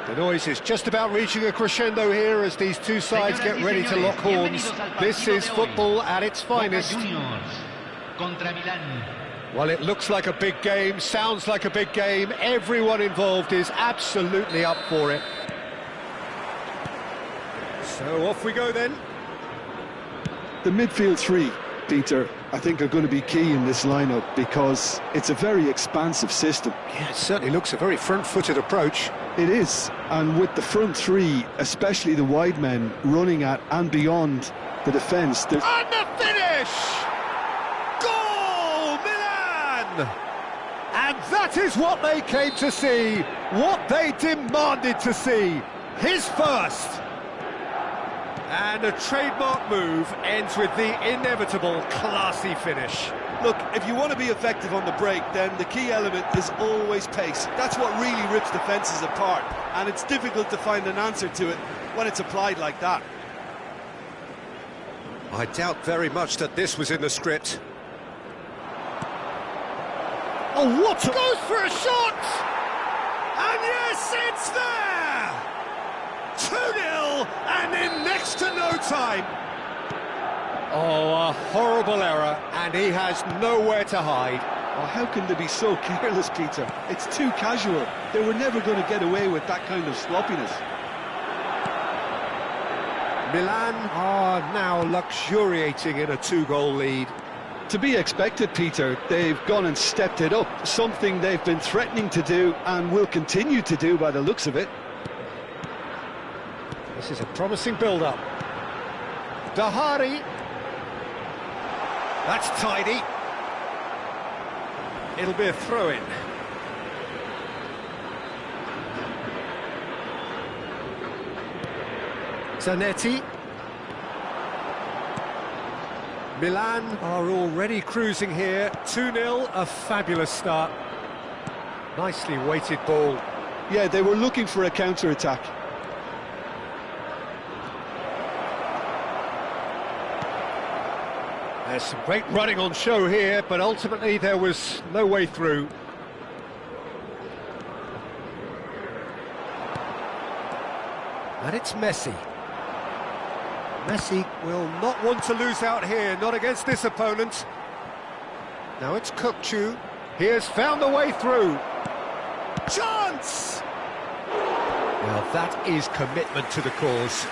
The noise is just about reaching a crescendo here as these two sides get ready to lock horns. This is football at its finest. Well, it looks like a big game, sounds like a big game. Everyone involved is absolutely up for it. So off we go then. The midfield three, Peter, I think are going to be key in this lineup because it's a very expansive system. Yeah, it certainly looks a very front-footed approach. It is, and with the front three, especially the wide men, running at and beyond the defence... And the finish! Goal, Milan! And that is what they came to see, what they demanded to see. His first. And a trademark move ends with the inevitable classy finish. Look, if you want to be effective on the break, then the key element is always pace. That's what really rips defences apart, and it's difficult to find an answer to it when it's applied like that. I doubt very much that this was in the script. Oh, what a... Goes for a shot! And yes, it's there! 2-0, and in next to no time. Oh, a horrible error, and he has nowhere to hide. Oh, how can they be so careless, Peter? It's too casual. They were never going to get away with that kind of sloppiness. Milan are now luxuriating in a 2-goal lead. To be expected, Peter. They've gone and stepped it up, something they've been threatening to do and will continue to do by the looks of it. This is a promising build-up. Dahari. That's tidy. It'll be a throw-in. Zanetti. Milan are already cruising here. 2-0, a fabulous start. Nicely weighted ball. Yeah, they were looking for a counter-attack. There's some great running on show here, but ultimately there was no way through. And it's Messi. Messi will not want to lose out here, not against this opponent. Now it's Kukçu. He has found a way through. Chance! Well, that is commitment to the cause.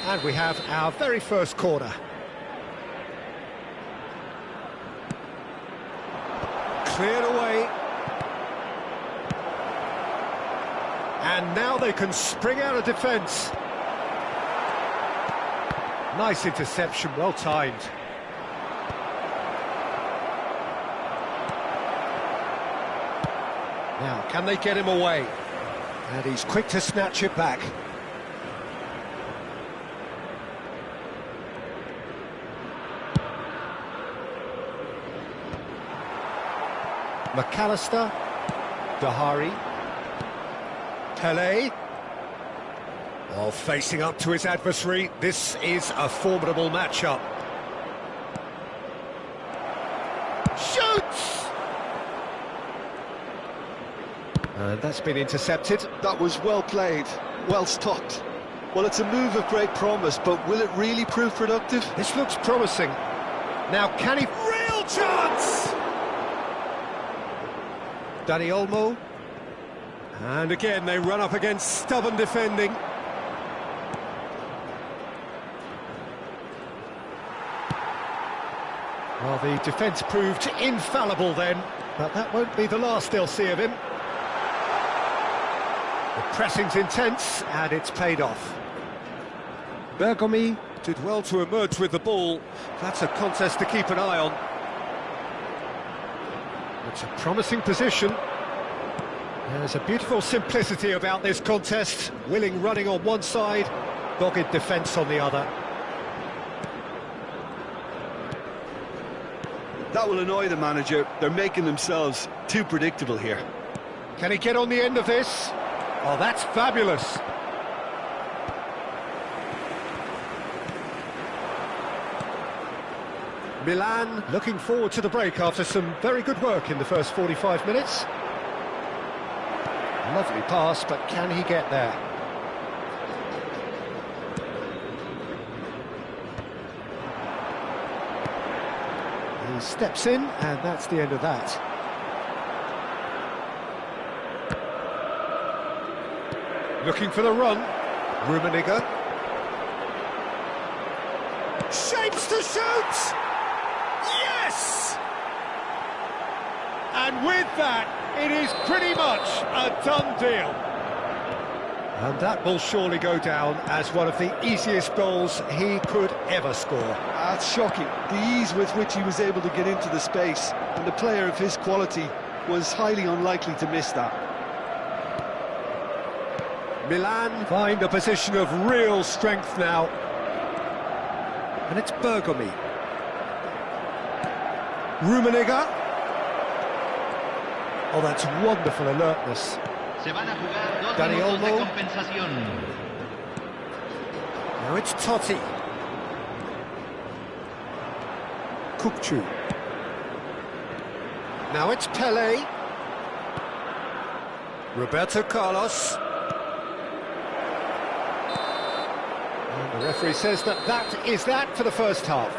And we have our very first corner. Cleared away. And now they can spring out of defence. Nice interception, well timed. Now, can they get him away? And he's quick to snatch it back. McAllister, Dahari, Pele. While facing up to his adversary, this is a formidable matchup. Shoots! And that's been intercepted. That was well played, well stopped. Well, it's a move of great promise, but will it really prove productive? This looks promising. Now, can he... Real chance! Dani Olmo. And again, they run up against stubborn defending. Well, the defence proved infallible then, but that won't be the last they'll see of him. The pressing's intense, and it's paid off. Bergomi did well to emerge with the ball. That's a contest to keep an eye on. It's a promising position. There's a beautiful simplicity about this contest. Willing running on one side, dogged defence on the other. That will annoy the manager. They're making themselves too predictable here. Can he get on the end of this? Oh, that's fabulous. Milan looking forward to the break after some very good work in the first 45 minutes. Lovely pass, but can he get there? He steps in, and that's the end of that. Looking for the run. Rummenigge. Shapes to shoot! Yes! And with that, it is pretty much a done deal. And that will surely go down as one of the easiest goals he could ever score. That's shocking. The ease with which he was able to get into the space, and the player of his quality was highly unlikely to miss that. Milan find a position of real strength now. And it's Bergomi. Rummenigge. Oh, that's wonderful alertness. Dani Olmo. Now it's Totti. Kukçu. Now it's Pele. Roberto Carlos. And the referee says that is that for the first half.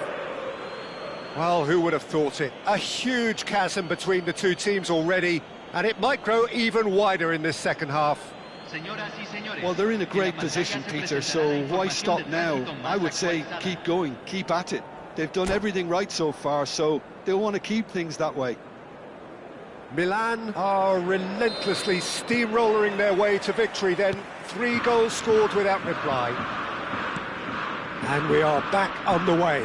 Well, who would have thought it? A huge chasm between the two teams already, and it might grow even wider in this second half. Well, they're in a great position, Peter, so why stop now? I would say keep going, keep at it. They've done everything right so far, so they'll want to keep things that way. Milan are relentlessly steamrolling their way to victory then. 3 goals scored without reply. And we are back on the way.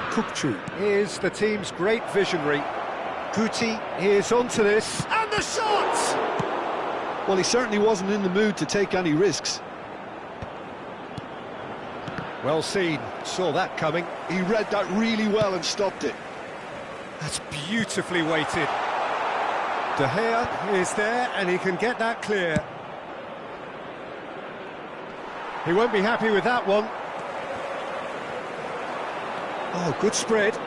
Kukçu is the team's great visionary. Guti is onto this. And the shot! Well, he certainly wasn't in the mood to take any risks. Well seen, saw that coming. He read that really well and stopped it. That's beautifully weighted. De Gea is there and he can get that clear. He won't be happy with that one. Oh, good spread.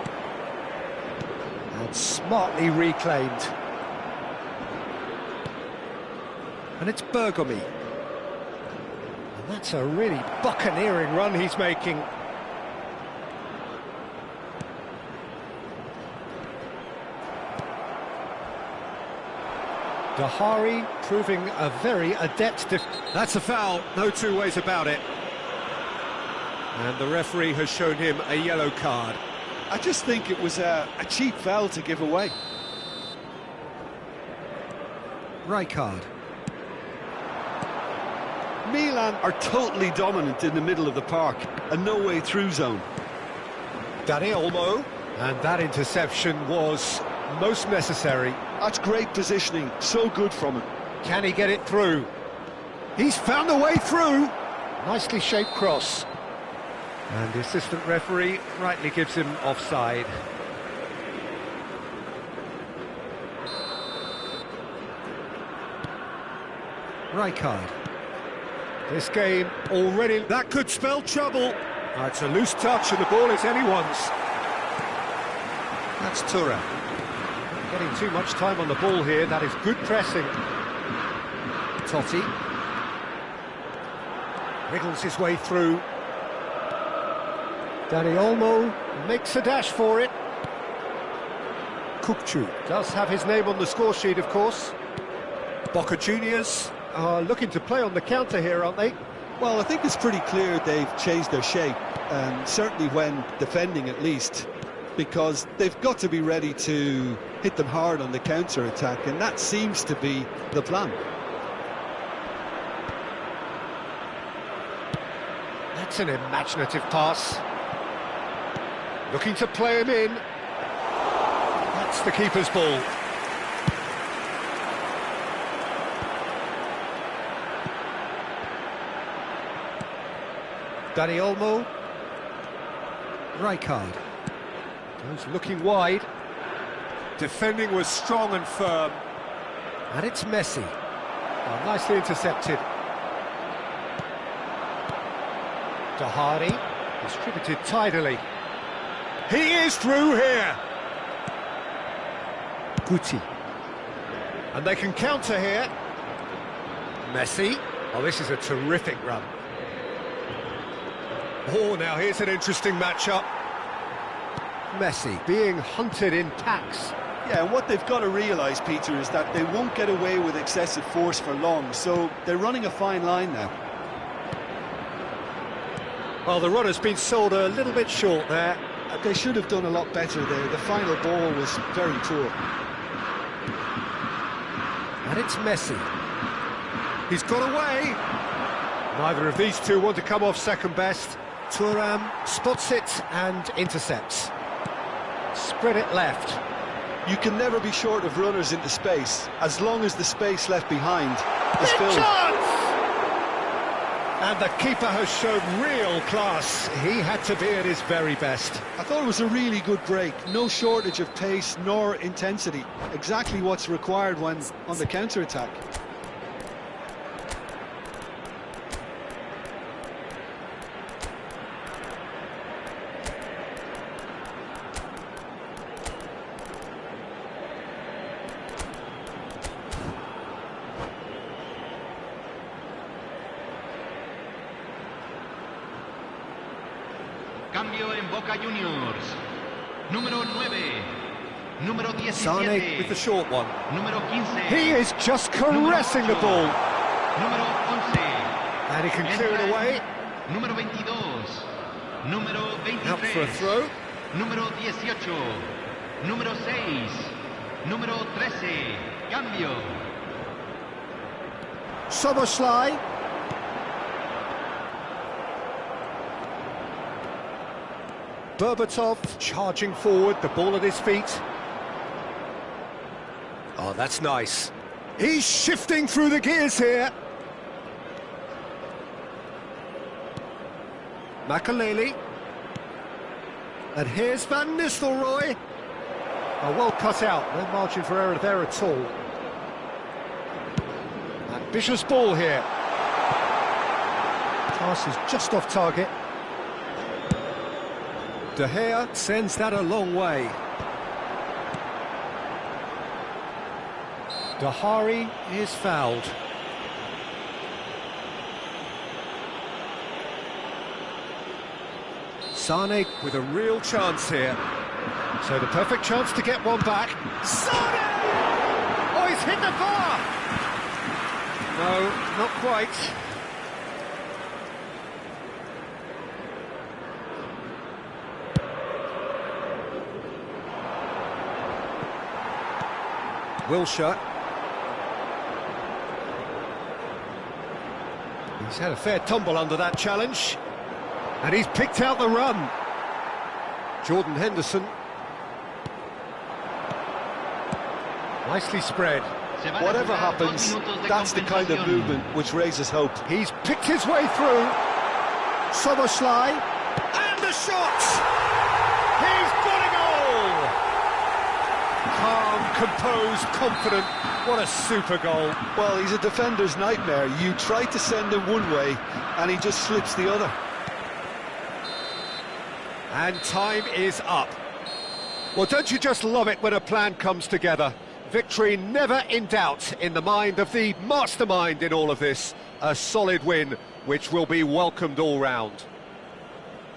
And smartly reclaimed. And it's Bergomi. And that's a really buccaneering run he's making. Dahari proving a very adept... That's a foul, no two ways about it. And the referee has shown him a yellow card. I just think it was a cheap foul to give away. Rijkaard. Milan are totally dominant in the middle of the park, a no-way through zone. Dani Olmo. And that interception was most necessary. That's great positioning, so good from him. Can he get it through? He's found a way through. Nicely shaped cross. And the assistant referee rightly gives him offside. Rijkaard. This game already... That could spell trouble. It's a loose touch and the ball is anyone's. That's Tura. Getting too much time on the ball here, that is good pressing. Totti. Wriggles his way through. Dani Olmo makes a dash for it. Kukçu does have his name on the score sheet, of course. Boca Juniors are looking to play on the counter here, aren't they? Well, I think it's pretty clear they've changed their shape, certainly when defending at least, because they've got to be ready to hit them hard on the counter-attack, and that seems to be the plan. That's an imaginative pass. Looking to play him in. That's the keeper's ball. Dani Olmo. Rijkaard. Goes looking wide. Defending was strong and firm. And it's Messi. Oh, nicely intercepted. Dahari. Distributed tidily. He is through here. Guti. And they can counter here. Messi. Oh, this is a terrific run. Oh, now here's an interesting matchup. Messi being hunted in packs. Yeah, and what they've got to realise, Peter, is that they won't get away with excessive force for long, so they're running a fine line now. Well, the run has been sold a little bit short there. They should have done a lot better there. The final ball was very poor. And it's Messi. He's got away. Neither of these two want to come off second best. Thuram spots it and intercepts. Spread it left. You can never be short of runners into space, as long as the space left behind is Big filled. chance! And the keeper has shown real class. He had to be at his very best. I thought it was a really good break. No shortage of pace nor intensity. Exactly what's required when on the counter-attack. Cambio en Boca Juniors. Número 9. Número 17. Sane with the short one. Número 15. He is just caressing the ball. Número 11. And he can clear it away. Número 22. Número 23. Out for a throw. Número 18. Número 6. Número 13. Cambio. Soboslai. Berbatov charging forward, the ball at his feet. Oh, that's nice. He's shifting through the gears here. Makaleli. And here's Van Nistelrooy. Oh, well cut out, no margin for error there at all. Ambitious ball here. Pass is just off target. De Gea sends that a long way. Dahari is fouled. Sane with a real chance here. So the perfect chance to get one back. Sane! Oh, he's hit the bar! No, not quite. Wilshere. He's had a fair tumble under that challenge. And he's picked out the run. Jordan Henderson. Nicely spread. Whatever happens, that's the kind of movement which raises hope. He's picked his way through. Soboslai. And the shot! He's got a goal! Calm, composed, confident. What a super goal. Well, he's a defender's nightmare. You try to send him one way, and he just slips the other. And time is up. Well, don't you just love it when a plan comes together? Victory never in doubt in the mind of the mastermind in all of this. A solid win, which will be welcomed all round.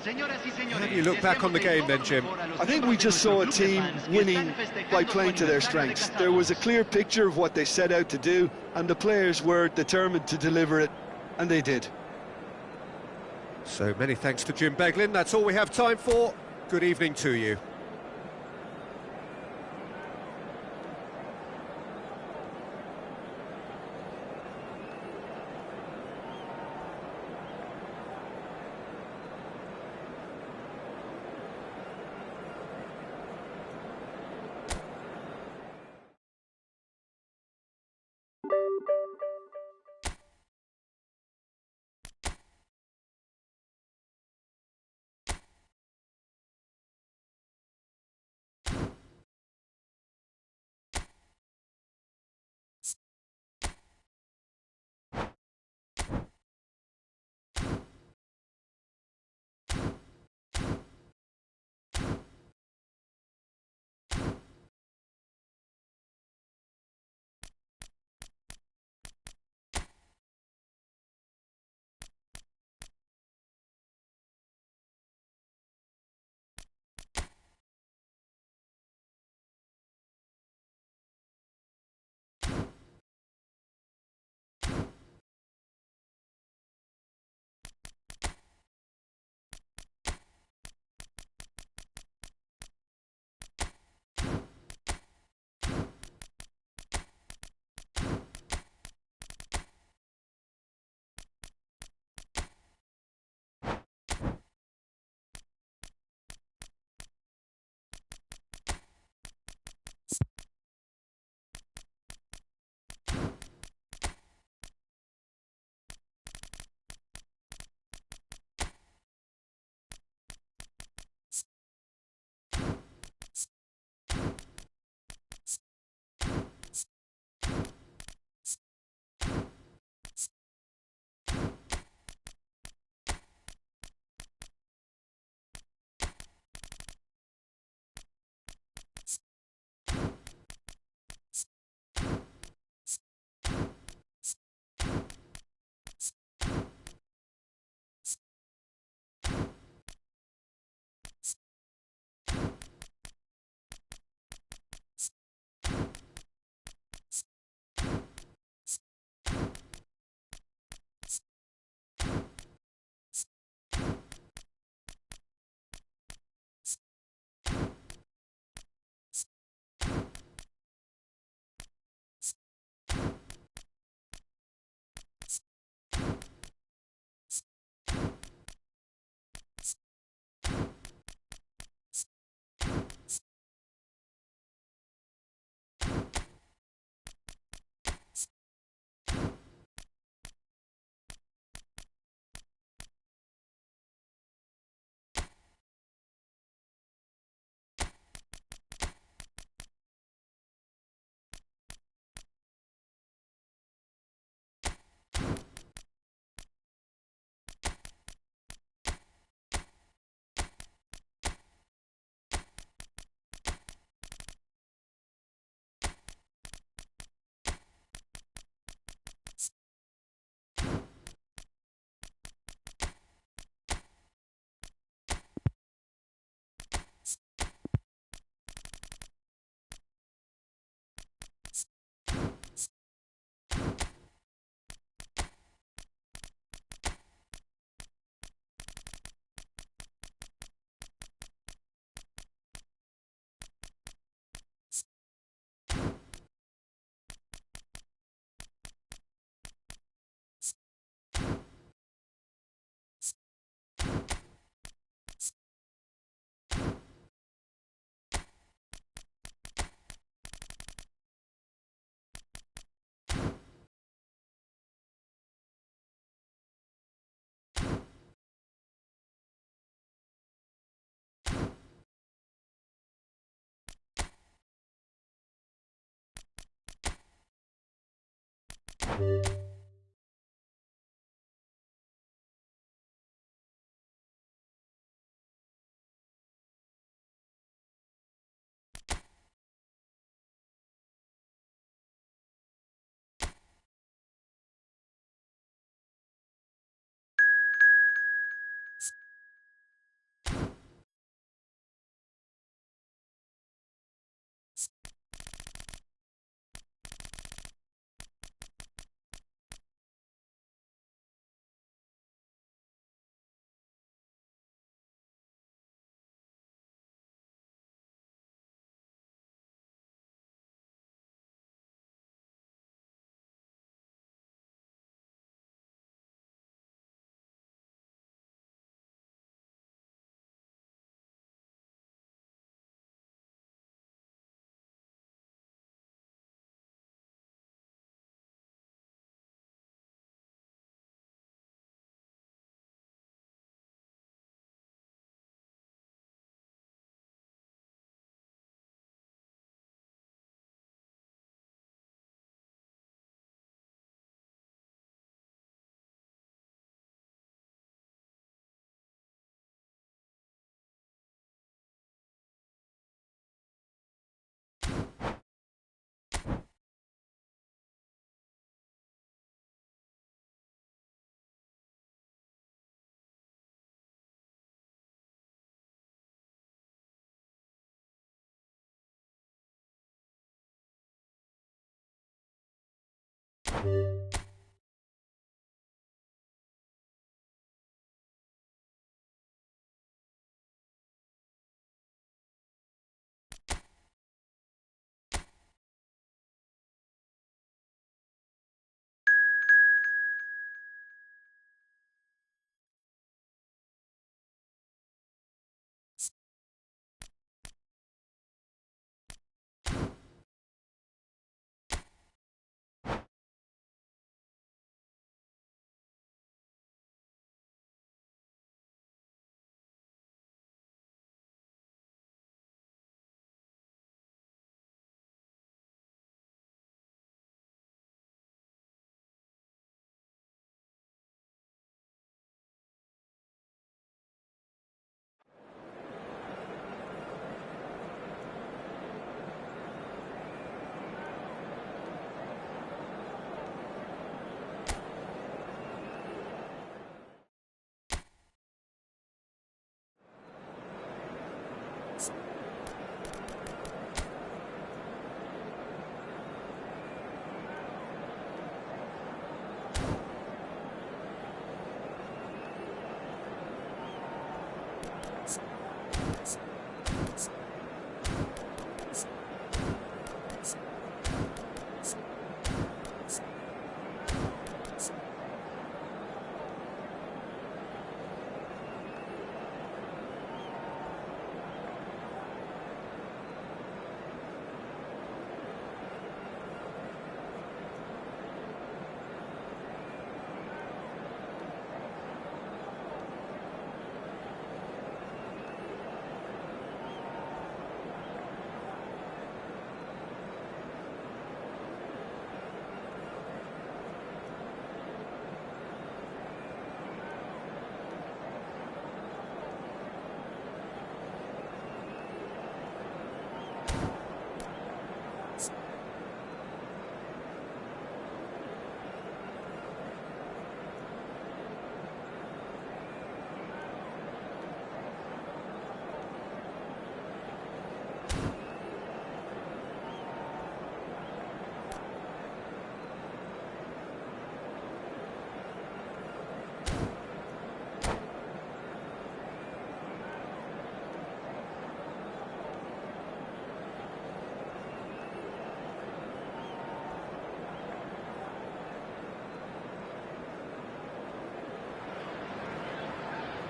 How do you look back on the game then, Jim? I think we just saw a team winning by playing to their strengths. There was a clear picture of what they set out to do, and the players were determined to deliver it, and they did. So many thanks to Jim Beglin. That's all we have time for. Good evening to you.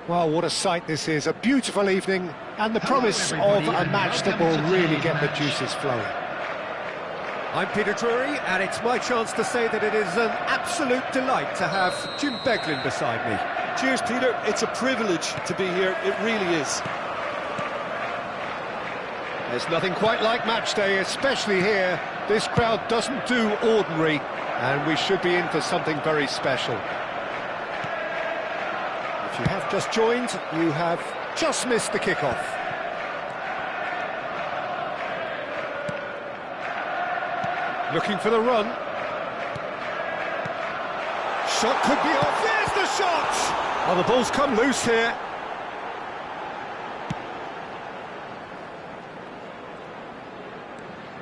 Well, what a sight this is. A beautiful evening and the promise of a match that will really get the juices flowing. I'm Peter Drury, and it's my chance to say that it is an absolute delight to have Jim Beglin beside me. Cheers, Peter. It's a privilege to be here. It really is. There's nothing quite like match day, especially here This crowd doesn't do ordinary, and we should be in for something very special. If you have just joined, you have just missed the kickoff. Looking for the run. Shot could be off. There's the shot! Oh, the ball's come loose here.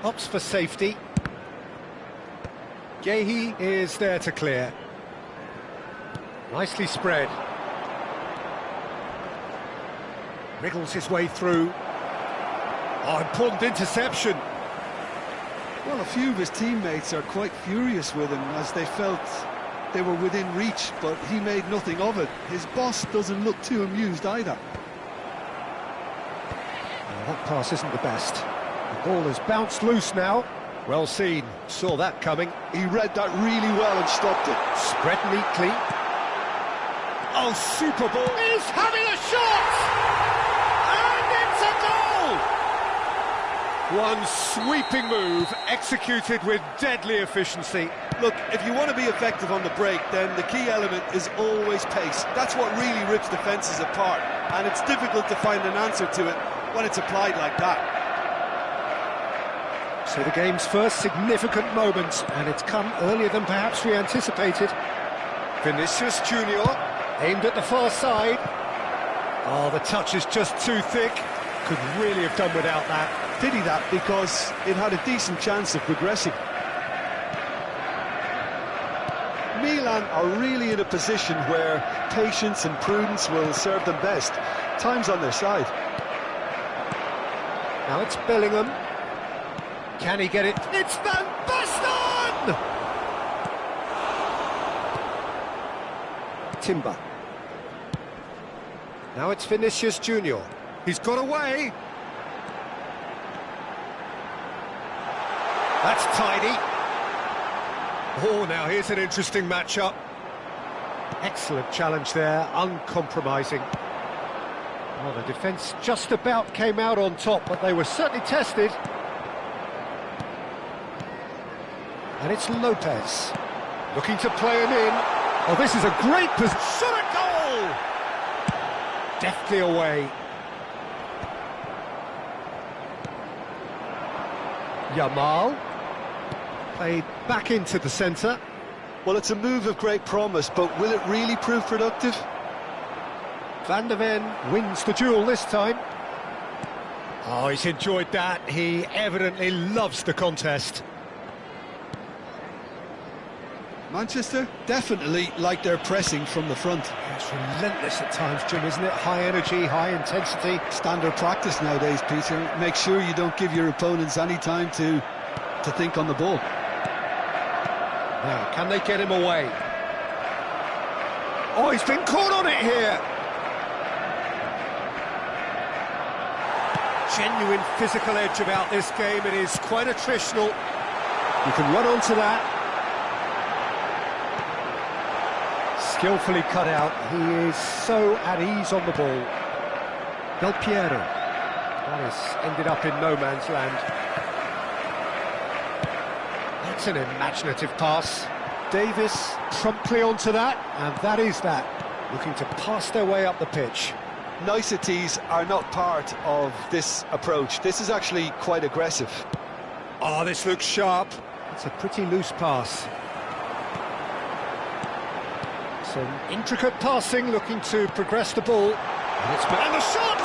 Opts for safety. Gehi is there to clear. Nicely spread. Wriggles his way through. Oh, important interception. Well, a few of his teammates are quite furious with him as they felt they were within reach, but he made nothing of it. His boss doesn't look too amused either. Well, that pass isn't the best. The ball has bounced loose now. Well seen, saw that coming. He read that really well and stopped it. Spread neatly. Oh, super ball. He's having a shot! And it's a goal! One sweeping move, executed with deadly efficiency. Look, if you want to be effective on the break, then the key element is always pace. That's what really rips defences apart, and it's difficult to find an answer to it when it's applied like that. So the game's first significant moment, and it's come earlier than perhaps we anticipated. Vinicius Junior, aimed at the far side. Oh, the touch is just too thick. Could really have done without that. Pity that, because it had a decent chance of progressing. Milan are really in a position where patience and prudence will serve them best. Time's on their side. Now it's Bellingham. Can he get it? It's Van Basten! Timber. Now it's Vinicius Junior. He's got away. That's tidy. Oh, now here's an interesting matchup. Excellent challenge there, uncompromising. Well, the defence just about came out on top, but they were certainly tested. And it's Lopez, looking to play him in. Oh, this is a great position. Shot at goal! Deftly away. Yamal, played back into the centre. Well, it's a move of great promise, but will it really prove productive? Van der Ven wins the duel this time. Oh, he's enjoyed that. He evidently loves the contest. Manchester definitely like their pressing from the front. It's relentless at times, Jim, isn't it? High energy, high intensity. Standard practice nowadays, Peter. Make sure you don't give your opponents any time to think on the ball. Now, can they get him away? Oh, he's been caught on it here. Genuine physical edge about this game. It is quite attritional. You can run onto that. Skillfully cut out. He is so at ease on the ball. Del Piero. That has ended up in no man's land. That's an imaginative pass. Davis promptly onto that, and that is that. Looking to pass their way up the pitch. Niceties are not part of this approach. This is actually quite aggressive. Oh, this looks sharp. It's a pretty loose pass. Some intricate passing, looking to progress the ball. And the shot!